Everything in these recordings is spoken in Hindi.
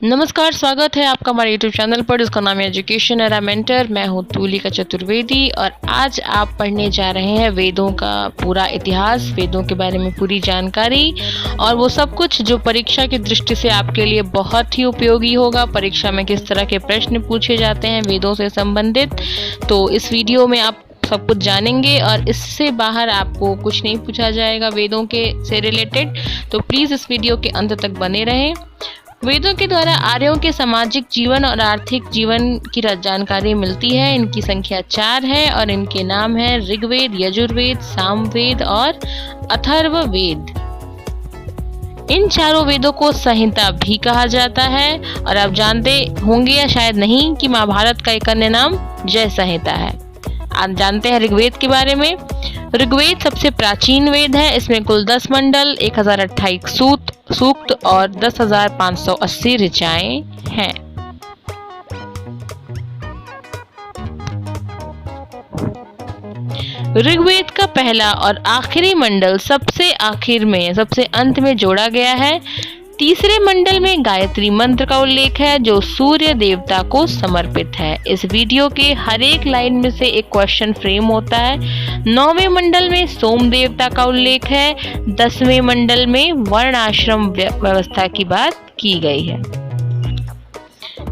नमस्कार, स्वागत है आपका हमारे YouTube चैनल पर जिसका नाम है एजुकेशन एरा मेंटर। मैं हूँ तुलिका चतुर्वेदी और आज आप पढ़ने जा रहे हैं वेदों का पूरा इतिहास, वेदों के बारे में पूरी जानकारी और वो सब कुछ जो परीक्षा की दृष्टि से आपके लिए बहुत ही उपयोगी होगा। परीक्षा में किस तरह के प्रश्न पूछे जाते हैं वेदों से संबंधित, तो इस वीडियो में आप सब कुछ जानेंगे और इससे बाहर आपको कुछ नहीं पूछा जाएगा वेदों के से रिलेटेड। तो प्लीज़ इस वीडियो के अंत तक बने रहें। वेदों के द्वारा आर्यों के सामाजिक जीवन और आर्थिक जीवन की जानकारी मिलती है। इनकी संख्या 4 है और इनके नाम है ऋग्वेद, यजुर्वेद, सामवेद और अथर्ववेद। इन चारों वेदों को संहिता भी कहा जाता है और आप जानते होंगे या शायद नहीं कि महाभारत का एक अन्य नाम जय संहिता है। आप जानते हैं ऋग्वेद के बारे में। ऋग्वेद सबसे प्राचीन वेद है। इसमें कुल 10 मंडल, 1028 सूक्त और 10,580 ऋचाएं हैं। ऋग्वेद का पहला और आखिरी मंडल सबसे आखिर में, सबसे अंत में जोड़ा गया है। तीसरे मंडल में गायत्री मंत्र का उल्लेख है जो सूर्य देवता को समर्पित है। इस वीडियो के हर एक लाइन में से एक क्वेश्चन फ्रेम होता है। 9वें मंडल में सोम देवता का उल्लेख है। 10वें मंडल में वर्ण आश्रम व्यवस्था की बात की गई है।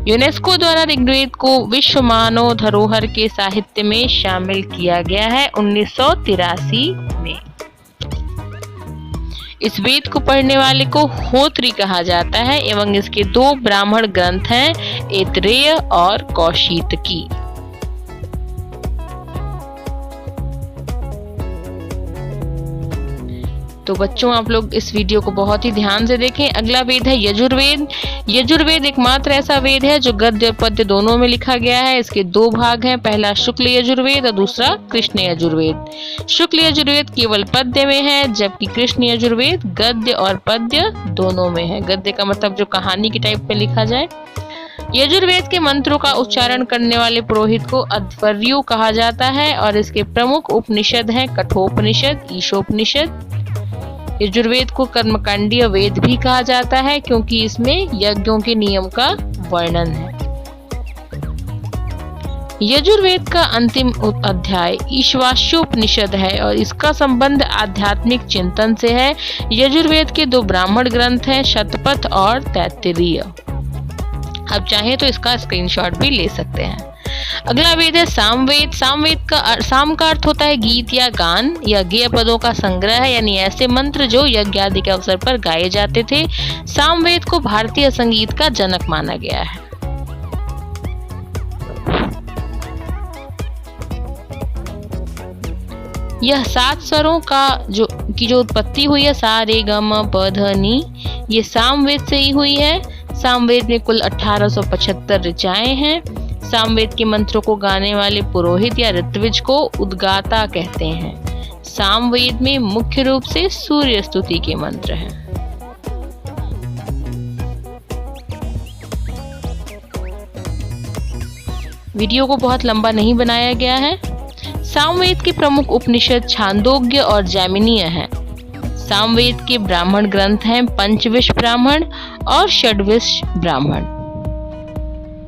यूनेस्को द्वारा ऋग्वेद को विश्व मानव धरोहर के साहित्य में शामिल किया गया है 1983 में। इस वेद को पढ़ने वाले को होत्री कहा जाता है एवं इसके 2 ब्राह्मण ग्रंथ हैं, ऐतरेय और कौशितकी। तो बच्चों, आप लोग इस वीडियो को बहुत ही ध्यान से देखें। अगला वेद है यजुर्वेद। यजुर्वेद एकमात्र ऐसा वेद है जो गद्य और पद्य दोनों में लिखा गया है। इसके 2 भाग हैं, पहला शुक्ल यजुर्वेद और दूसरा कृष्ण यजुर्वेद। शुक्ल यजुर्वेद केवल पद्य में है जबकि कृष्ण यजुर्वेद गद्य और पद्य दोनों में है। गद्य का मतलब जो कहानी की टाइप में लिखा जाए। यजुर्वेद के मंत्रों का उच्चारण करने वाले पुरोहित को अध्वर्यु कहा जाता है और इसके प्रमुख उपनिषद हैं कठोपनिषद, ईशोपनिषद। यजुर्वेद को कर्मकांडीय वेद भी कहा जाता है क्योंकि इसमें यज्ञों के नियम का वर्णन है। यजुर्वेद का अंतिम अध्याय ईशावास्योपनिषद है और इसका संबंध आध्यात्मिक चिंतन से है। यजुर्वेद के 2 ब्राह्मण ग्रंथ हैं, शतपथ और तैत्तिरीय। आप चाहें तो इसका स्क्रीनशॉट भी ले सकते हैं। अगला वेद है सामवेद। साम का अर्थ होता है गीत या गान या गेय पदों का संग्रह है, यानी ऐसे मंत्र जो यज्ञ आदि के अवसर पर गाए जाते थे। सामवेद को भारतीय संगीत का जनक माना गया है। यह 7 स्वरों का जो उत्पत्ति हुई है, सा रे ग म प ध नी, ये सामवेद से ही हुई है। सामवेद में कुल 1875 ऋचाएं हैं। सामवेद के मंत्रों को गाने वाले पुरोहित या ऋत्विज को उद्गाता कहते हैं। सामवेद में मुख्य रूप से सूर्य स्तुति के मंत्र हैं। वीडियो को बहुत लंबा नहीं बनाया गया है। सामवेद के प्रमुख उपनिषद छांदोग्य और जैमिनीय हैं। सामवेद के ब्राह्मण ग्रंथ हैं पंचविश ब्राह्मण और षड्विश ब्राह्मण।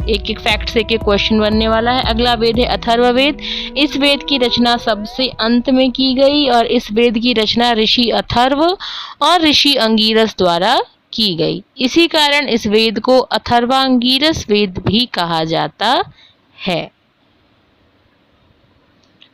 एक फैक्ट से एक क्वेश्चन बनने वाला है। अगला वेद है अथर्ववेद। इस वेद की रचना सबसे अंत में की गई और इस वेद की रचना ऋषि अथर्व और ऋषि अंगिरस द्वारा की गई। इसी कारण इस वेद को अथर्वांगिरस वेद भी कहा जाता है।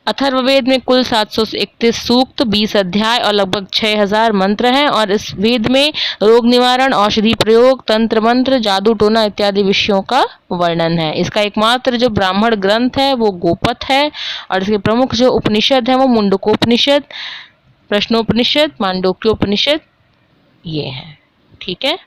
अथर्ववेद में कुल 731 सूक्त, 20 अध्याय और लगभग 6000 मंत्र हैं और इस वेद में रोग निवारण, औषधि प्रयोग, तंत्र मंत्र, जादू टोना इत्यादि विषयों का वर्णन है। इसका एकमात्र जो ब्राह्मण ग्रंथ है वो गोपथ है और इसके प्रमुख जो उपनिषद है वो मुंडकोपनिषद, प्रश्नोपनिषद, मांडुक्योपनिषद ये हैं। ठीक है,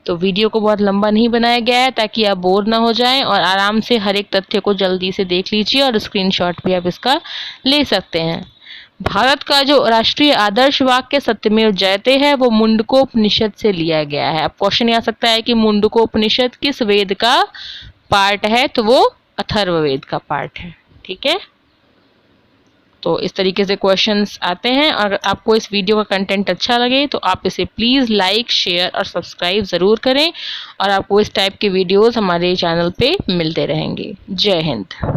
तो वीडियो को बहुत लंबा नहीं बनाया गया है ताकि आप बोर ना हो जाएं और आराम से हर एक तथ्य को जल्दी से देख लीजिए और स्क्रीनशॉट भी आप इसका ले सकते हैं। भारत का जो राष्ट्रीय आदर्श वाक्य सत्यमेव जयते है वो मुंडकोपनिषद से लिया गया है। अब क्वेश्चन आ सकता है कि मुंडकोपनिषद किस वेद का पार्ट है, तो वो अथर्ववेद का पार्ट है। ठीक है, तो इस तरीके से क्वेश्चंस आते हैं। अगर आपको इस वीडियो का कंटेंट अच्छा लगे तो आप इसे प्लीज़ लाइक, शेयर और सब्सक्राइब ज़रूर करें, और आपको इस टाइप के वीडियोस हमारे चैनल पे मिलते रहेंगे। जय हिंद।